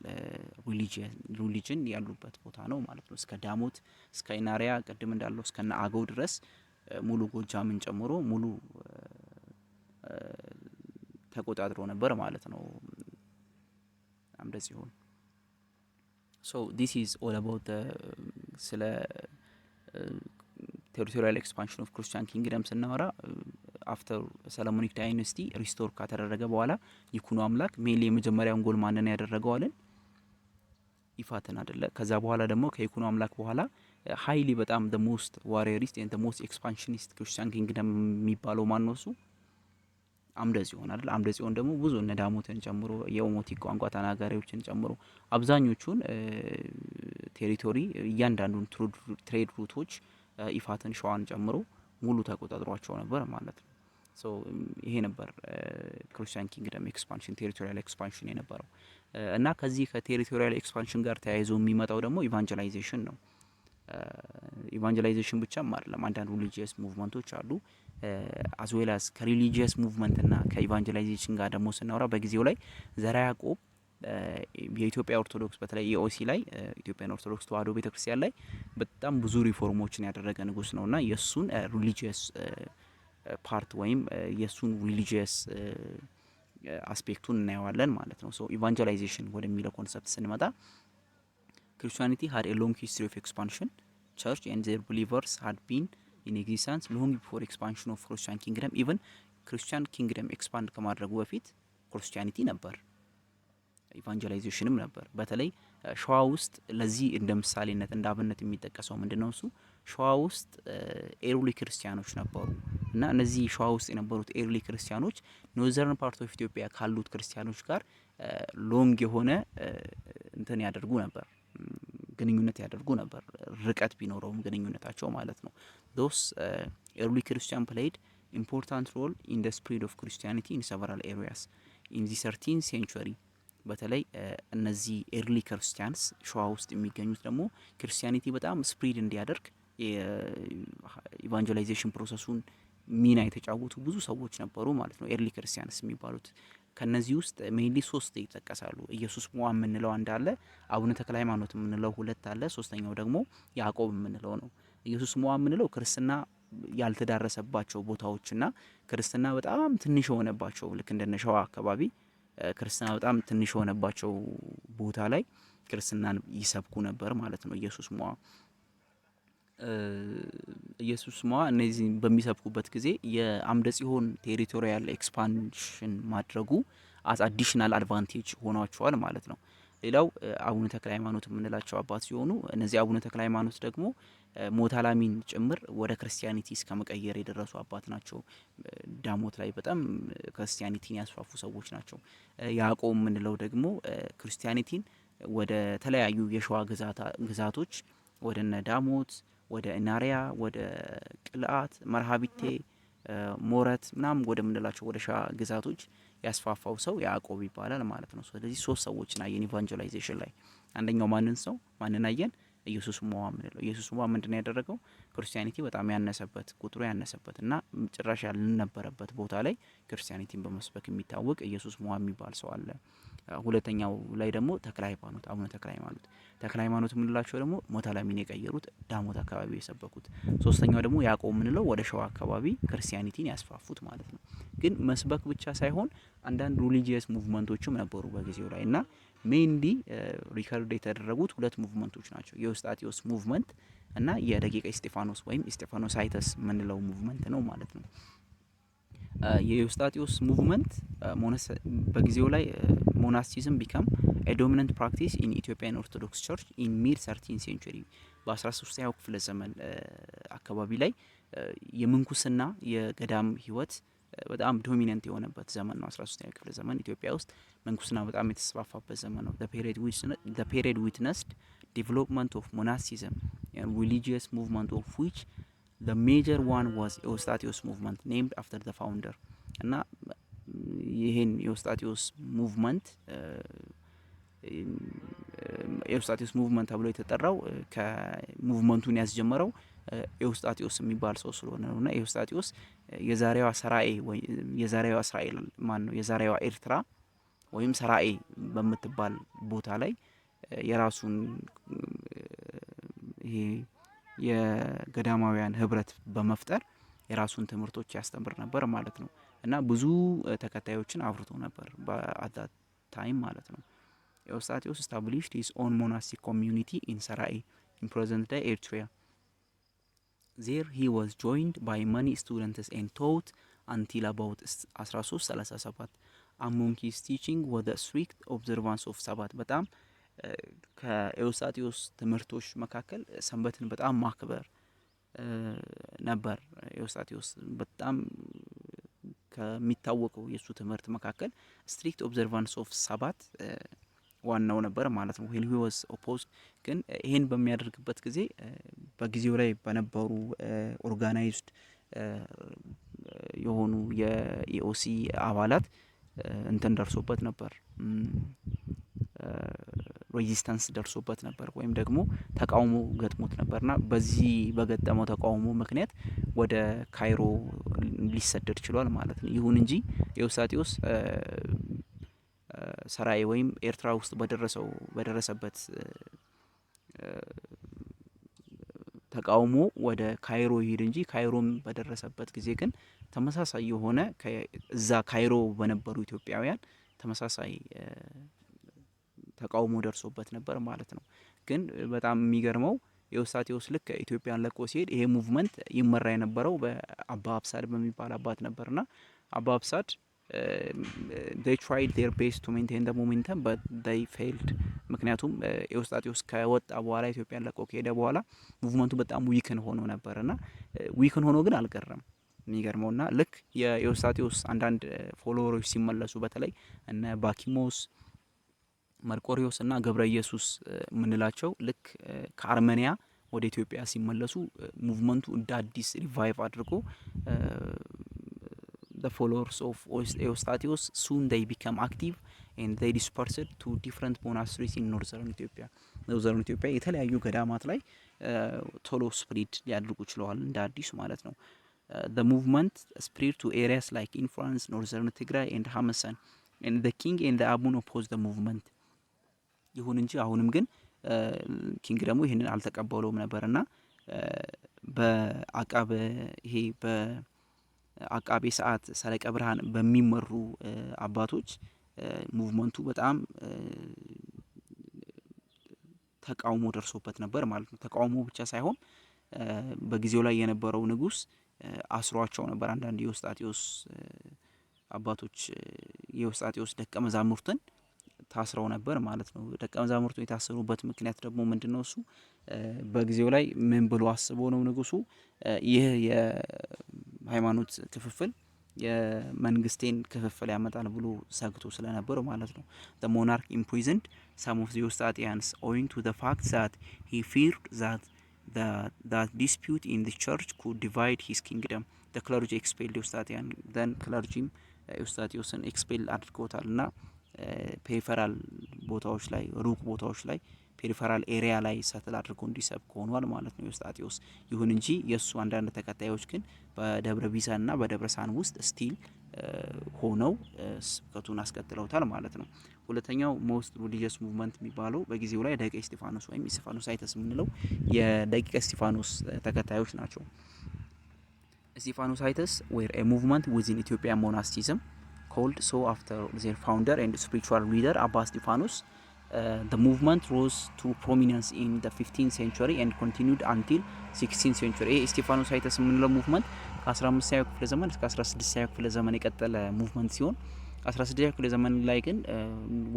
ሪሊጅን ያሉበት ቦታ ነው ማለት ነው። እስከ ዳሞት እስከ ኢናሪያ ቅድም እንዳለው እስከና አገው ድረስ ሙሉ ጎጃምን ጨምሮ ሙሉ ተቆጣጥሮ ነበር ማለት ነው አምደ ጽዮን። ሶ ዲስ ኢዝ ኦል አባውት ስለ ቴሪቶሪያል ኤክስፓንሽን ኦፍ ክርስቲያን ኪንግደም ስናወራ አፍተር ሰለሞኒክ ዳይነስቲ ሪስቶር ካተደረገ በኋላ ይኩኖ አምላክ ሜንሊ የመጀመሪያውን ጎል ማንን ያደረገው አለን? ይፋትን አይደለ? ከዛ በኋላ ደግሞ ከይኩኖ አምላክ በኋላ ሀይሊ በጣም the most warriorist and the most expansionist ክርስቲያን ኪንግደም የሚባለው ማን ነው? እሱ አምደ ጽዮን አይደል? አምደ ጽዮን ደግሞ ብዙ እነ ዳሞትን ጨምሮ የኦሞቲክ ቋንቋ ተናጋሪዎችን ጨምሮ አብዛኞቹን ቴሪቶሪ እያንዳንዱን ትሬድ ሩቶች ይፋትን ሸዋን ጨምሮ ሙሉ ተቆጣጥሯቸው ነበር ማለት ነው። ሶ ይሄ ነበር ክርስቲያን ኪንግደም ኤክስፓንሽን ቴሪቶሪያል ኤክስፓንሽን የነበረው እና ከዚህ ከቴሪቶሪያል ኤክስፓንሽን ጋር ተያይዞ የሚመጣው ደግሞ ኢቫንጀላይዜሽን ነው። ኢቫንጀላይዜሽን ብቻም አይደለም፣ አንዳንድ ሪሊጂየስ ሙቭመንቶች አሉ። አዝዌላስ ከሪሊጂየስ ሙቭመንት እና ከኢቫንጀላይዜሽን ጋር ደግሞ ስናወራ በጊዜው ላይ ዘርዓ ያዕቆብ የኢትዮጵያ ኦርቶዶክስ በተለይ የኦሲ ላይ ኢትዮጵያን ኦርቶዶክስ ተዋሕዶ ቤተክርስቲያን ላይ በጣም ብዙ ሪፎርሞችን ያደረገ ንጉስ ነውና የሱን ሪሊጂየስ ፓርት ወይም የሱን ሪሊጂየስ አስፔክቱን እናየዋለን ማለት ነው። ሶ ኢቫንጀላይዜሽን ወደሚለው ኮንሰፕት ስንመጣ ክርስቲያኒቲ had a long history of expansion. Church and their believers had been in existence long before expansion of Christian kingdom. Even Christian kingdom expand ከማድረጉ በፊት ክርስቲያኒቲ ነበር፣ ኢቫንጀላይዜሽንም ነበር። በተለይ ሸዋ ውስጥ ለዚህ እንደ ምሳሌነት እንደ አብነት የሚጠቀሰው ምንድነው? እሱ ሸዋ ውስጥ ኤርሊ ክርስቲያኖች ነበሩ እና እነዚህ ሸዋ ውስጥ የነበሩት ኤርሊ ክርስቲያኖች ኖርዘርን ፓርት ኦፍ ኢትዮጵያ ካሉት ክርስቲያኖች ጋር ሎንግ የሆነ እንትን ያደርጉ ነበር፣ ግንኙነት ያደርጉ ነበር፣ ርቀት ቢኖረውም ግንኙነታቸው ማለት ነው። those early Christian played important role in the spread of Christianity in several areas in the 13th century. በተለይ እነዚህ ኤርሊ ክርስቲያንስ ሸዋ ውስጥ የሚገኙት ደግሞ ክርስቲያኒቲ በጣም ስፕሪድ እንዲያደርግ ኢቫንጀላይዜሽን ፕሮሰሱን ሚና የተጫወቱ ብዙ ሰዎች ነበሩ ማለት ነው፣ ኤርሊ ክርስቲያንስ የሚባሉት። ከነዚህ ውስጥ ሜይንሊ 3 ይጠቀሳሉ። ኢየሱስ ሞዓ የምንለው አንድ አለ፣ አቡነ ተክለ ሃይማኖት የምንለው 2 አለ፣ ሶስተኛው ደግሞ ያዕቆብ የምንለው ነው። ኢየሱስ ሞዓ የምንለው ክርስትና ያልተዳረሰባቸው ቦታዎችና ክርስትና በጣም ትንሽ የሆነባቸው ልክ እንደነ ሸዋ አካባቢ ክርስትና በጣም ትንሽ የሆነባቸው ቦታ ላይ ክርስትናን ይሰብኩ ነበር ማለት ነው ኢየሱስ ሞዓ እነዚህ በሚሰብኩበት ጊዜ የአምደ ጽዮን ቴሪቶሪያል ኤክስፓንሽን ማድረጉ አስ አዲሽናል አድቫንቴጅ ሆኗቸዋል ማለት ነው። ሌላው አቡነ ተክለ ሃይማኖት የምንላቸው አባት ሲሆኑ እነዚህ አቡነ ተክለ ሃይማኖት ደግሞ ሞታላሚን ጭምር ወደ ክርስቲያኒቲ እስከ መቀየር የደረሱ አባት ናቸው። ዳሞት ላይ በጣም ክርስቲያኒቲን ያስፋፉ ሰዎች ናቸው። ያዕቆብ የምንለው ደግሞ ክርስቲያኒቲን ወደ ተለያዩ የሸዋ ግዛቶች ወደ እነ ዳሞት፣ ወደ ኢናሪያ፣ ወደ ቅልአት፣ መርሃቢቴ፣ ሞረት ምናምን ወደ ምንላቸው ወደ ሸዋ ግዛቶች ያስፋፋው ሰው ያዕቆብ ይባላል ማለት ነው። ስለዚህ 3 ሰዎችን አየን ኢቫንጀላይዜሽን ላይ። አንደኛው ማንን አየን? ኢየሱስ ሞዓ ምንለው። ኢየሱስ ሞዓ ምንድነው ያደረገው? ክርስቲያኒቲ በጣም ያነሰበት ቁጥሩ ያነሰበት እና ጭራሽ ያልነበረበት ቦታ ላይ ክርስቲያኒቲን በመስበክ የሚታወቅ ኢየሱስ ሞዓ የሚባል ሰው አለ። ሁለተኛው ላይ ደግሞ ተክለ ሃይማኖት አቡነ ተክለ ሃይማኖት የምንላቸው ደግሞ ሞታላሚን የቀየሩት ዳሞት አካባቢ የሰበኩት። ሶስተኛው ደግሞ ያዕቆብ የምንለው ወደ ሸዋ አካባቢ ክርስቲያኒቲን ያስፋፉት ማለት ነው። ግን መስበክ ብቻ ሳይሆን አንዳንድ ሪሊጂየስ ሙቭመንቶችም ነበሩ በጊዜው ላይ እና ሜይንሊ ሪከርድ የተደረጉት ሁለት ሙቭመንቶች ናቸው። የኤዎስጣቴዎስ ሙቭመንት እና የደቂቀ እስጢፋኖስ ወይም እስጢፋኖሳይተስ የምንለው ሙቭመንት ነው ማለት ነው። የኤዎስጣቴዎስ ሙቭመንት በጊዜው ላይ ሞናስቲዝም ቢካም ኤ ዶሚናንት ፕራክቲስ ኢን ኢትዮጵያን ኦርቶዶክስ ቸርች ኢን ሚድ 13 ሴንቹሪ በ13ኛው ክፍለ ዘመን አካባቢ ላይ የምንኩስና የገዳም ህይወት በጣም ዶሚናንት የሆነበት ዘመን ነው። 13ኛው ክፍለ ዘመን ኢትዮጵያ ውስጥ መንኩስና በጣም የተስፋፋበት ዘመን ነው። the period witnessed development of monasticism and religious movement of which the major one was ኤዎስጣቴዎስ movement named after the founder እና ይሄን ኤዎስጣቴዎስ ሙቭመንት ኤዎስጣቴዎስ ሙቭመንት ተብሎ የተጠራው ከሙቭመንቱን ያስጀመረው ኤዎስጣቴዎስ የሚባል ሰው ስለሆነ ነውና ኤዎስጣቴዎስ የዛሬዋ ሰራኤ ወይ የዛሬዋ እስራኤል ማን ነው የዛሬዋ ኤርትራ ወይም ሰራኤ በምትባል ቦታ ላይ የራሱን ይሄ የገዳማውያን ህብረት በመፍጠር የራሱን ትምህርቶች ያስተምር ነበር ማለት ነው። እና ብዙ ተከታዮችን አፍርቶ ነበር በአት ዛት ታይም ማለት ነው። ኤዎስጣቴዎስ established his own monastic community in Sarai in present day Eritrea. There he was joined by many students and taught until about 1337. Among his teaching was the strict observance of Sabbath. በጣም ከኤዎስጣቴዎስ ትምህርቶች መካከል ሰንበትን በጣም ማክበር ነበር። ኤዎስጣቴዎስ በጣም ከሚታወቀው የሱ ትምህርት መካከል ስትሪክት ኦብዘርቫንስ ኦፍ ሳባት ዋናው ነበር ማለት ነው። when he was opposed ግን ይሄን በሚያደርግበት ጊዜ በጊዜው ላይ በነበሩ ኦርጋናይዝድ የሆኑ የኢኦሲ አባላት እንትን ደርሶበት ነበር ሬዚስታንስ ደርሶበት ነበር ወይም ደግሞ ተቃውሞ ገጥሞት ነበርና በዚህ በገጠመው ተቃውሞ ምክንያት ወደ ካይሮ ሊሰደድ ችሏል ማለት ነው። ይሁን እንጂ ኤዎስጣቴዎስ ሰራይ ወይም ኤርትራ ውስጥ በደረሰበት ተቃውሞ ወደ ካይሮ ይሄድ እንጂ ካይሮም በደረሰበት ጊዜ ግን ተመሳሳይ የሆነ እዛ ካይሮ በነበሩ ኢትዮጵያውያን ተመሳሳይ ተቃውሞ ደርሶበት ነበር ማለት ነው። ግን በጣም የሚገርመው ኤዎስጣቴዎስ ልክ ኢትዮጵያን ለቆ ሲሄድ ይሄ ሙቭመንት ይመራ የነበረው በአባ አብሳድ በሚባል አባት ነበርና አባ አብሳድ they tried their best to maintain the momentum but they failed ምክንያቱም ኤዎስጣቴዎስ ከወጣ በኋላ ኢትዮጵያን ለቆ ከሄደ በኋላ ሙቭመንቱ በጣም ዊክን ሆኖ ነበርና ዊክን ሆኖ ግን አልቀረም። የሚገርመውና ልክ የኤዎስጣቴዎስ አንዳንድ ፎሎወሮች ሲመለሱ በተለይ እነ ባኪሞስ መርቆሪዮስ እና ገብረ ኢየሱስ ምንላቸው ልክ ከአርሜኒያ ወደ ኢትዮጵያ ሲመለሱ ሙቭመንቱ እንደ አዲስ ሪቫይቭ አድርጎ the followers of ኤዎስጣቴዎስ soon they become active and they dispersed to different monasteries in northern ኢትዮጵያ የተለያዩ ገዳማት ላይ ቶሎ ስፕሪድ ሊያድርጉ ችለዋል እንደ አዲስ ማለት ነው። the movement spread to areas like influence northern Tigray and Hamasan and the king and the Abun opposed the movement ይሁን እንጂ አሁንም ግን ኪንግ ደግሞ ይሄንን አልተቀበለውም ነበርና በአቃበ ይሄ በአቃቤ ሰዓት ሰረቀ ብርሃን በሚመሩ አባቶች ሙቭመንቱ በጣም ተቃውሞ ደርሶበት ነበር ማለት ነው። ተቃውሞ ብቻ ሳይሆን በጊዜው ላይ የነበረው ንጉስ አስሯቸው ነበር አንዳንድ የኤዎስጣቴዎስ አባቶች የኤዎስጣቴዎስ ደቀ መዛሙርትን ታስረው ነበር ማለት ነው። ደቀ መዛሙርቱ የታሰሩበት ምክንያት ደግሞ ምንድነው? እሱ በጊዜው ላይ ምን ብሎ አስቦ ነው ንጉሱ ይህ የሃይማኖት ክፍፍል የመንግስቴን ክፍፍል ያመጣል ብሎ ሰግቶ ስለነበር ማለት ነው። the monarch imprisoned some of the Eustathians owing to the fact that he feared that that dispute in the church could divide his kingdom. the clergy expelled Eustathian then clergy ኤዎስጣቴዎስን ኤክስፔል አድርጎታልና ፔሪፈራል ቦታዎች ላይ ሩቅ ቦታዎች ላይ ፔሪፈራል ኤሪያ ላይ ሰትል አድርጎ እንዲሰብክ ሆኗል ማለት ነው ዮስጣቴዎስ። ይሁን እንጂ የእሱ አንዳንድ ተከታዮች ግን በደብረ ቢሳንና በደብረ ሳን ውስጥ ስቲል ሆነው ስብከቱን አስቀጥለውታል ማለት ነው። ሁለተኛው ሞስት ሪሊጂየስ ሙቭመንት የሚባለው በጊዜው ላይ ደቂቀ እስጢፋኖስ ወይም ስጢፋኖሳይተስ የምንለው የደቂቀ እስጢፋኖስ ተከታዮች ናቸው። ስጢፋኖሳይተስ were a movement within Ethiopian monasticism called so after their founder and spiritual leader Abba Stephanos. The movement rose to prominence in the 15th century and continued until 16th century. ስጢፋኖሳይተስ የምንለው ሙቭመንት ከ15ኛው ክፍለ ዘመን እስከ 16ኛው ክፍለ ዘመን የቀጠለ ሙቭመንት ሲሆን 16ኛው ክፍለ ዘመን ላይ ግን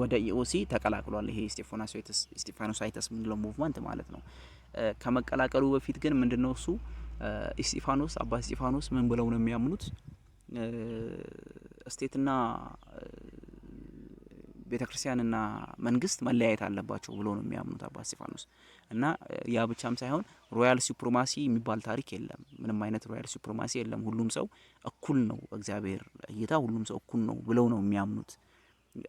ወደ ኢኦሲ ተቀላቅሏል። ይሄ ስጢፋኖሳይተስ የምንለው ሙቭመንት ማለት ነው። ከመቀላቀሉ በፊት ግን ምንድነው እሱ ስጢፋኖስ አባ ስጢፋኖስ ምን ብለው ነው የሚያምኑት? ስቴትና ቤተክርስቲያንና መንግስት መለያየት አለባቸው ብሎ ነው የሚያምኑት አባ ስጢፋኖስ። እና ያ ብቻም ሳይሆን ሮያል ሱፕሪማሲ የሚባል ታሪክ የለም። ምንም አይነት ሮያል ሱፕሪማሲ የለም። ሁሉም ሰው እኩል ነው፣ እግዚአብሔር እይታ ሁሉም ሰው እኩል ነው ብለው ነው የሚያምኑት።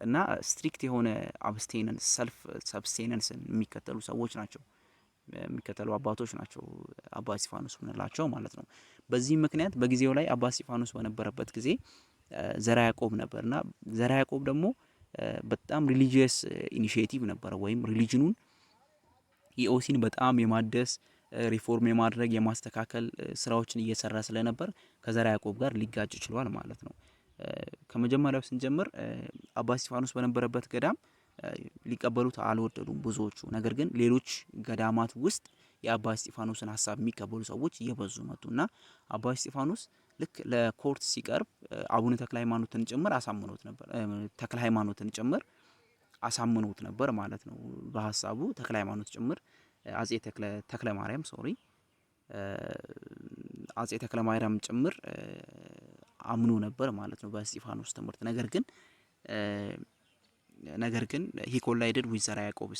እና ስትሪክት የሆነ አብስቴነንስ ሰልፍ ሰብስቴነንስን የሚከተሉ ሰዎች ናቸው፣ የሚከተሉ አባቶች ናቸው አባ ስጢፋኖስ ምንላቸው ማለት ነው። በዚህ ምክንያት በጊዜው ላይ አባ ስጢፋኖስ በነበረበት ጊዜ ዘራ ያዕቆብ ነበርና ዘራ ያዕቆብ ደግሞ በጣም ሪሊጂየስ ኢኒሺዬቲቭ ነበረ፣ ወይም ሪሊጅኑን ኢኦሲን በጣም የማደስ ሪፎርም የማድረግ የማስተካከል ስራዎችን እየሰራ ስለነበር ከዘራ ያዕቆብ ጋር ሊጋጭ ችሏል ማለት ነው። ከመጀመሪያው ስንጀምር አባ ስጢፋኖስ በነበረበት ገዳም ሊቀበሉት አልወደዱም ብዙዎቹ። ነገር ግን ሌሎች ገዳማት ውስጥ የአባ ስጢፋኖስን ሀሳብ የሚቀበሉ ሰዎች እየበዙ መጡና አባ ስጢፋኖስ ልክ ለኮርት ሲቀርብ አቡነ ተክለ ሃይማኖትን ጭምር አሳምኖት ነበር፣ ተክለ ሃይማኖትን ጭምር አሳምኖት ነበር ማለት ነው በሀሳቡ። ተክለ ሃይማኖት ጭምር አጼ ተክለ ማርያም አጼ ተክለ ማርያም ጭምር አምኖ ነበር ማለት ነው በስጢፋኖስ ትምህርት። ነገር ግን ሂ ኮላይድድ ዊዝ ዘራ ያዕቆብ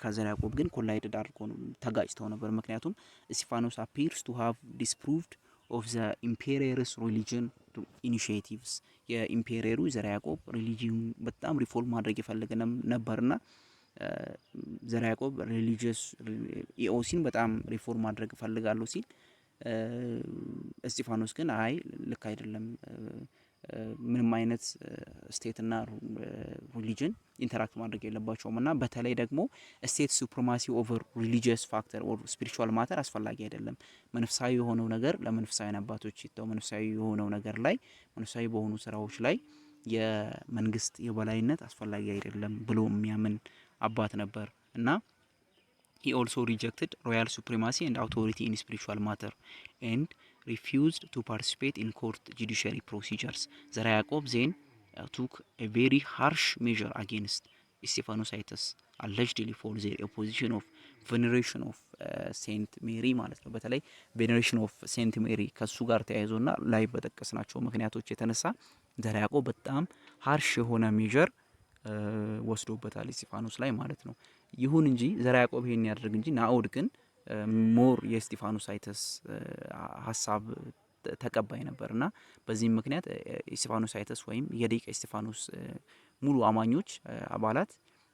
ከዘራ ያዕቆብ ግን ኮላይድድ አድርጎ ተጋጭተው ነበር። ምክንያቱም ስጢፋኖስ አፒርስ ቱ ሃቭ ዲስፕሩቭድ ኦፍ ዘ ኢምፔሪየርስ ሪሊጅን ኢኒሺዬቲቭስ የኢምፔሪየሩ ዘራ ያዕቆብ ሪሊጂን በጣም ሪፎርም ማድረግ ይፈልግ ነበርና ዘራ ያዕቆብ ሪሊጂየስ ኢኦሲን በጣም ሪፎርም ማድረግ እፈልጋለሁ ሲል ስጢፋኖስ ግን አይ ልክ አይደለም፣ ምንም አይነት ስቴትና ሪሊጅን ኢንተራክት ማድረግ የለባቸውም እና በተለይ ደግሞ ስቴት ሱፕሪማሲ ኦቨር ሪሊጂየስ ፋክተር ኦር ስፒሪቹዋል ማተር አስፈላጊ አይደለም። መንፈሳዊ የሆነው ነገር ለመንፈሳዊያን አባቶች ይተው፣ መንፈሳዊ የሆነው ነገር ላይ መንፈሳዊ በሆኑ ስራዎች ላይ የመንግስት የበላይነት አስፈላጊ አይደለም ብሎ የሚያምን አባት ነበር እና he also rejected royal supremacy and authority in spiritual matter and refused to participate in court judiciary procedures. ዘራ ያዕቆብ then took a very harsh measure against ስጢፋኖሳይተስ allegedly for their opposition of veneration of Saint Mary ማለት ነው። በተለይ veneration of Saint Mary ከሱ ጋር ተያይዞና ላይ በጠቀስናቸው ምክንያቶች የተነሳ ዘራ ያዕቆብ በጣም harsh የሆነ ሜጀር ወስዶበታል ስጢፋኖስ ላይ ማለት ነው። ይሁን እንጂ ዘራ ያዕቆብ ይሄን ያደርግ እንጂ ናኦድ ግን ሞር የስጢፋኖሳይተስ ሀሳብ ተቀባይ ነበርና በዚህም ምክንያት ስጢፋኖሳይተስ ወይም የደቂቀ እስጢፋኖስ ሙሉ አማኞች አባላት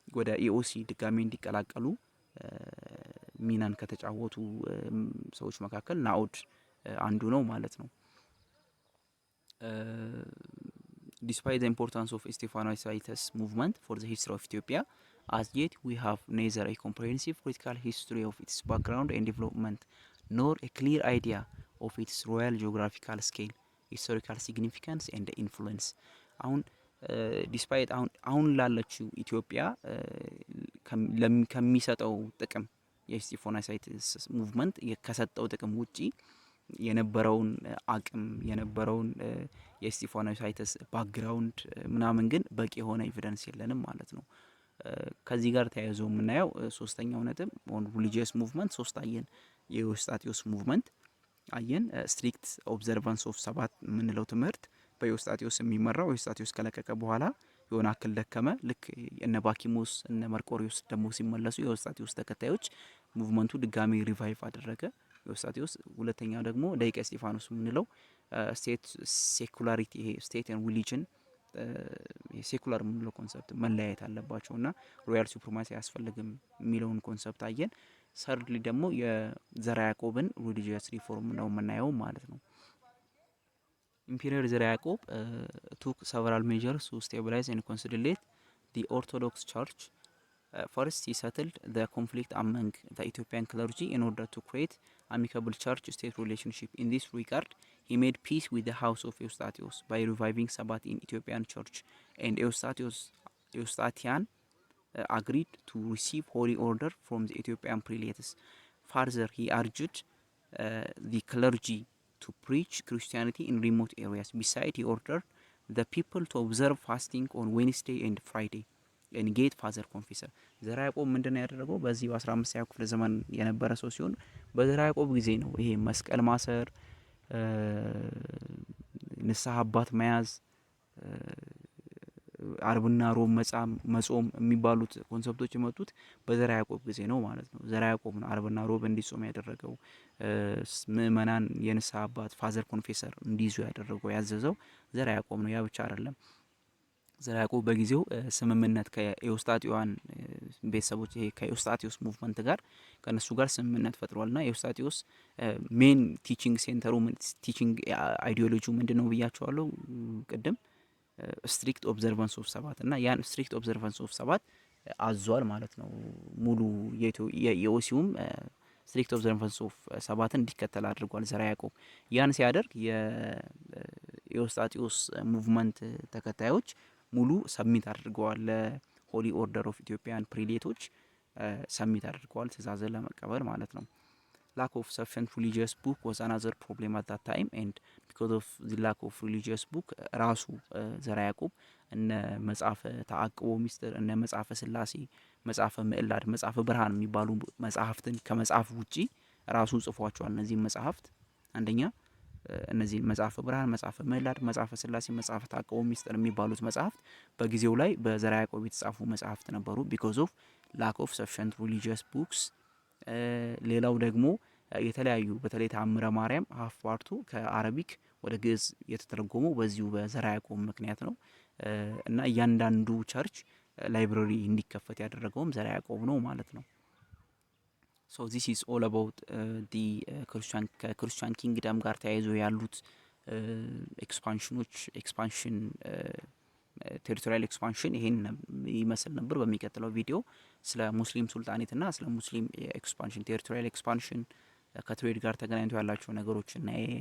ወደ ኢኦሲ ድጋሜ እንዲቀላቀሉ ሚናን ከተጫወቱ ሰዎች መካከል ናኦድ አንዱ ነው ማለት ነው። Despite the importance of Stephanositis movement for the history of Ethiopia, as yet we have neither a comprehensive political history of its background and development, nor a clear idea of its royal geographical scale, historical significance and influence. ዲስፓይት አሁን ላለችው ኢትዮጵያ ከሚሰጠው ጥቅም የስጢፋኖሳይትስ ሙቭመንት ከሰጠው ጥቅም ውጪ የነበረውን አቅም የነበረውን የስጢፋኖሳይትስ ባክግራውንድ ምናምን ግን በቂ የሆነ ኤቪደንስ የለንም ማለት ነው። ከዚህ ጋር ተያይዞ የምናየው ሶስተኛው ነጥብ ኦን ሪሊጂየስ ሙቭመንት ሶስት አየን። የዮስጣቴዎስ ሙቭመንት አየን። ስትሪክት ኦብዘርቫንስ ኦፍ ሰባት የምንለው ትምህርት በዮስጣቴዎስ የሚመራው ዮስጣቴዎስ ከለቀቀ በኋላ የሆነ አክል ደከመ። ልክ እነ ባኪሞስ እነ መርቆሪዎስ ደግሞ ሲመለሱ የዮስጣቴዎስ ተከታዮች ሙቭመንቱ ድጋሚ ሪቫይቭ አደረገ ዮስጣቴዎስ። ሁለተኛው ደግሞ ደቂቀ እስጢፋኖስ የምንለው ስቴት ሴኩላሪቲ ይሄ ስቴት ኤንድ ሪሊጅን ሴኩላር የምንለው ኮንሰፕት መለያየት አለባቸውና ሮያል ሱፕሪማሲ አያስፈልግም የሚለውን ኮንሰፕት አየን። ሰርድሊ ደግሞ የዘርዓ ያዕቆብን ሪሊጂየስ ሪፎርም ነው የምናየው ማለት ነው። ኢምፔሪየር ዘርዓ ያዕቆብ ቱክ ሰቨራል ሜጀርስ ቱ ስቴቢላይዝ ኤንድ ኮንሶሊዴት ዲ ኦርቶዶክስ ቸርች. First, he settled the conflict among the Ethiopian clergy in order to create amicable church-state relationship. In this regard, he made peace with the house of Eustathius by reviving Sabbath in Ethiopian church, and Eustathian agreed to receive holy order from the Ethiopian prelates. Further, he urged the clergy to preach Christianity in remote areas. Besides, he ordered the people to observe fasting on Wednesday and Friday. ጌት ፋዘር ኮንፊሰር ዘርዓ ያዕቆብ ምንድነው ያደረገው? በዚህ በ15ኛው ክፍለ ዘመን የነበረ ሰው ሲሆን በዘርዓ ያዕቆብ ጊዜ ነው ይሄ መስቀል ማሰር፣ ንስሐ አባት መያዝ፣ አርብና ሮብ መጾም የሚባሉት ኮንሰፕቶች የመጡት በዘርዓ ያዕቆብ ጊዜ ነው ማለት ነው። ዘርዓ ያዕቆብ ነው አርብና ሮብ እንዲጾም ያደረገው፣ ምእመናን የንስሐ አባት ፋዘር ኮንፌሰር እንዲይዙ ያደረገው ያዘዘው ዘርዓ ያዕቆብ ነው። ያ ብቻ አይደለም። ዘርዓ ያዕቆብ በጊዜው ስምምነት ከኤዎስጣቴዎን ቤተሰቦች ይሄ ከኤዎስጣቴዎስ ሙቭመንት ጋር ከነሱ ጋር ስምምነት ፈጥሯልና ኤዎስጣቴዎስ ሜን ቲቺንግ ሴንተሩ ቲቺንግ አይዲዮሎጂው ምንድነው ብያቸዋለሁ ቅድም ስትሪክት ኦብዘርቫንስ ኦፍ ሰባት እና ያን ስትሪክት ኦብዘርቫንስ ኦፍ ሰባት አዟል ማለት ነው። ሙሉ የኦሲዩም ስትሪክት ኦብዘርቫንስ ኦፍ ሰባትን እንዲከተል አድርጓል ዘርዓ ያዕቆብ። ያን ሲያደርግ የኤዎስጣቴዎስ ሙቭመንት ተከታዮች ሙሉ ሰሚት አድርገዋል። ለሆሊ ኦርደር ኦፍ ኢትዮጵያን ፕሪሌቶች ሰሚት አድርገዋል ትእዛዝን ለመቀበል ማለት ነው። lack of sufficient religious book was another problem at that time, and because of the lack of religious book ራሱ ዘርዓ ያዕቆብ እነ መጽሐፈ ተዓቅቦ ሚስጥር፣ እነ መጽሐፈ ስላሴ፣ መጽሐፈ ምዕላድ፣ መጽሐፈ ብርሃን የሚባሉ መጽሐፍትን ከመጽሐፍ ውጪ ራሱ ጽፏቸዋል። እነዚህ መጽሐፍት አንደኛ እነዚህ መጽሐፈ ብርሃን፣ መጽሐፈ ምዕላድ፣ መጽሐፈ ስላሴ፣ መጽሐፈ ተዓቅቦ ሚስጥር የሚባሉት መጽሐፍት በጊዜው ላይ በዘርዓ ያዕቆብ የተጻፉ መጽሐፍት ነበሩ because of lack of sufficient religious books። ሌላው ደግሞ የተለያዩ በተለይ ተአምረ ማርያም ሀፍ ፓርቱ ከአረቢክ ወደ ግዕዝ የተተረጎመው በዚሁ በዘርዓ ያዕቆብ ምክንያት ነው እና እያንዳንዱ ቸርች ላይብረሪ እንዲከፈት ያደረገውም ዘርዓ ያዕቆብ ነው ማለት ነው። ሶ ዚስ ኢዝ ኦል አባውት ዲ ከክርስቲያን ኪንግደም ጋር ተያይዞ ያሉት ኤክስፓንሽን ቴሪቶሪያል ኤክስፓንሽን ይሄን ይመስል ነበር። በሚቀጥለው ቪዲዮ ስለ ሙስሊም ሱልጣኔትና ስለ ሙስሊም ኤክስፓንሽን ቴሪቶሪያል ኤክስፓንሽን ከትሬድ ጋር ተገናኝቶ ያላቸው ነገሮች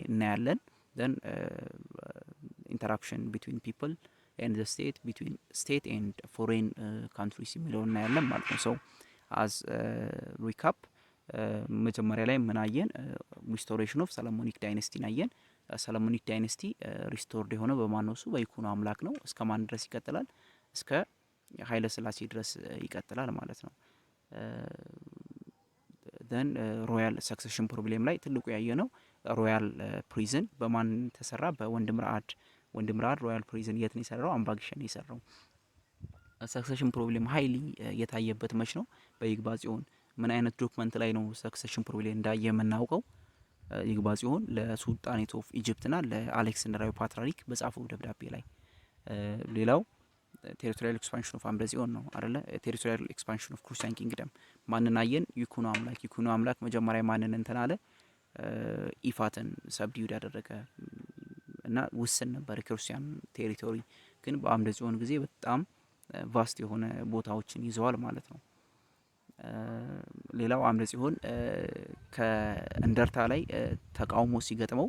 እናያለን። then interaction between people and the state, between state and foreign countries የሚለውን እናያለን ማለት ነው። so as recap መጀመሪያ ላይ ምን አየን? ሪስቶሬሽን ኦፍ ሰለሞኒክ ዳይነስቲን አየን። ሰለሞኒክ ዳይነስቲ ሪስቶርድ የሆነው በማን ነው? እሱ በይኩኖ አምላክ ነው። እስከ ማን ድረስ ይቀጥላል? እስከ ኃይለ ሥላሴ ድረስ ይቀጥላል ማለት ነው። then ሮያል ሰክሰሽን ፕሮብሌም ላይ ትልቁ ያየ ነው ሮያል ፕሪዝን በማን ተሰራ? በወንድም ረአድ ሮያል ፕሪዝን የት ነው የሰራው? አምባግሸን ነው የሰራው። ሰክሰሽን ፕሮብሌም ሃይሊ የታየበት መች ነው? በይግባ ጽዮን። ምን አይነት ዶክመንት ላይ ነው ሰክሰሽን ፕሮብሌም እንዳየ የምናውቀው? ይግባ ጽዮን ለሱልጣኔት ኦፍ ኢጅፕትና ለአሌክሳንድራዊ ፓትርያርክ በጻፈው ደብዳቤ ላይ። ሌላው ቴሪቶሪያል ኤክስፓንሽን ኦፍ አምደ ጽዮን ነው አይደለ? ቴሪቶሪያል ኤክስፓንሽን ኦፍ ክርስቲያን ኪንግደም ማንን አየን? ይኩኖ አምላክ። ይኩኖ አምላክ መጀመሪያ ማንን እንትን አለ? ኢፋትን ሰብዲዩድ ያደረገ እና ውስን ነበር ክርስቲያን ቴሪቶሪ፣ ግን በአምደ ጽዮን ጊዜ በጣም ቫስት የሆነ ቦታዎችን ይዘዋል ማለት ነው። ሌላው አምደ ጽዮን ከእንደርታ ላይ ተቃውሞ ሲገጥመው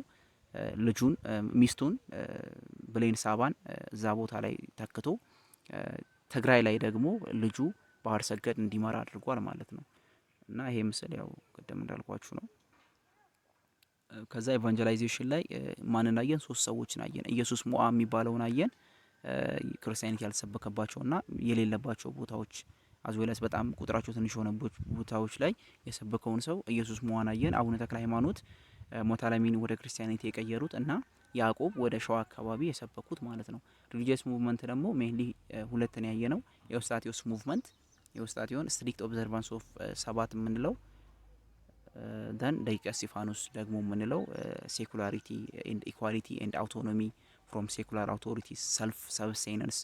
ልጁን ሚስቱን ብሌን ሳባን እዛ ቦታ ላይ ተክቶ ትግራይ ላይ ደግሞ ልጁ ባህር ሰገድ እንዲመራ አድርጓል ማለት ነው። እና ይሄ ምስል ያው ቀደም እንዳልኳችሁ ነው። ከዛ ኢቫንጀላይዜሽን ላይ ማንን አየን? ሶስት ሰዎችን አየን። ኢየሱስ ሞዓ የሚባለውን አየን። ክርስቲያኒቲ ያልተሰበከባቸውና የሌለባቸው ቦታዎች አዝዌላስ በጣም ቁጥራቸው ትንሽ የሆነ ቦታዎች ላይ የሰበከውን ሰው ኢየሱስ ሞዓን አየን። አቡነ ተክለ ሃይማኖት ሞታለሚን ወደ ክርስቲያኒቲ የቀየሩት እና ያዕቆብ ወደ ሸዋ አካባቢ የሰበኩት ማለት ነው። ሪሊጂየስ ሙቭመንት ደግሞ ሜንሊ ሁለትን ያየ ነው። የኤዎስጣቴዎስ ሙቭመንት የኤዎስጣቴዎን ስትሪክት ኦብዘርቫንስ ኦፍ ሰባት የምንለው ደን ደቂቀ እስጢፋኖስ ደግሞ የምንለው ሴኩላሪቲ ኤንድ ኢኳሊቲ ኤንድ አውቶኖሚ ፍሮም ሴኩላር አውቶሪቲስ ሰልፍ ሰብስቴነንስ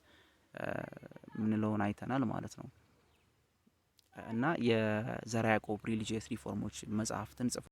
ምንለውን አይተናል ማለት ነው። እና የዘርዓ ያዕቆብ ሪሊጂየስ ሪፎርሞች መጽሐፍትን ጽፏል።